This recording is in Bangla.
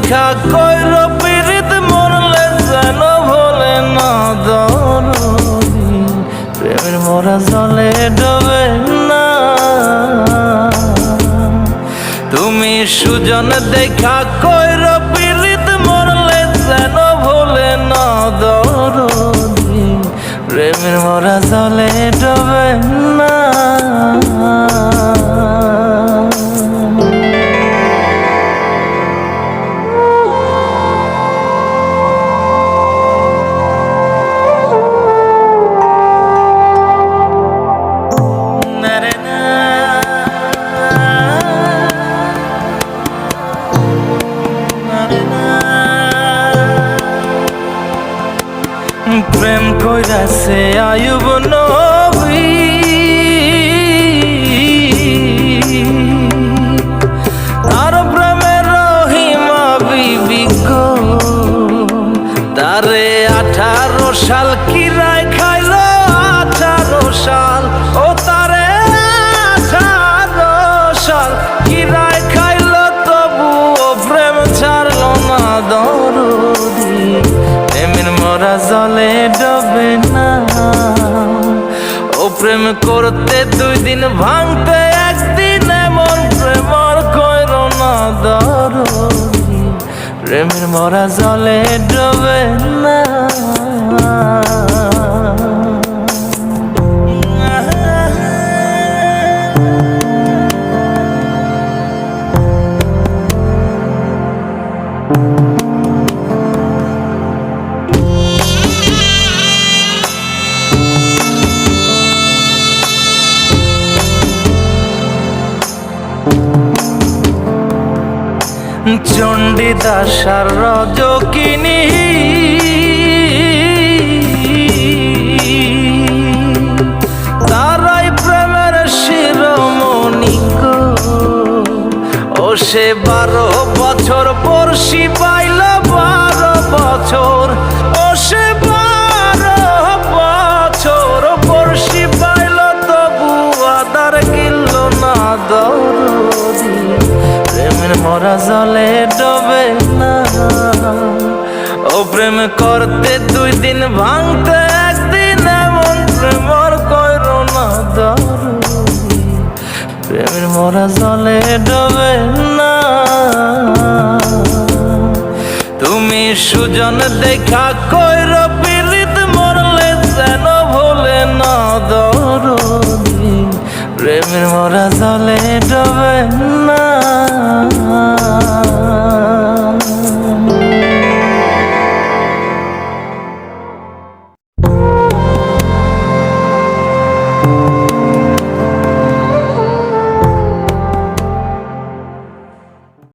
দেখা কইর পীড়িত মরলে যেন ভোলে না দরদি প্রেমের মরা জলে ডোবে না তুমি সুজন দেখা কইর পীড়িত মরলে যেন ভোলে না দরদি প্রেমের মরা জলে ডোবে না প্রেম কইরাছে আয়ুব নবী তার প্রেমের রহিমা বিবি গো তারে 18 সাল কিরায় খাইল 18 সাল ও তারে 18 সাল কিরায় খাইল তবু ও প্রেম ছাড়ল না দরদি প্রেমের মরা জলে ডোবে না ও প্রেম করতে 2 দিন ভাঙতে 1 দিন এমন প্রেম আর কইর না দরদি প্রেমের মরা জলে ডোবে না চণ্ডীদাস আর রজকিনী তারাই প্রেমের শিরোমণি গো ও সে 12 বছর বর্ষি পাইল 12 বছর ও সে 12 বছর বর্ষি পাইল তবু আদার কিল না দরদি প্রেমের মরা জলে ডোবে না ও প্রেম করতে 2 দিন ভাঙতে 1 দিন এমন প্রেম আর কইর না দরদি প্রেমের মরা জলে ডোবে না তুমি সুজন দেখা কইর পীড়িত মরলে যেন ভোলে না দরদি প্রেমের মরা জলে ডোবে না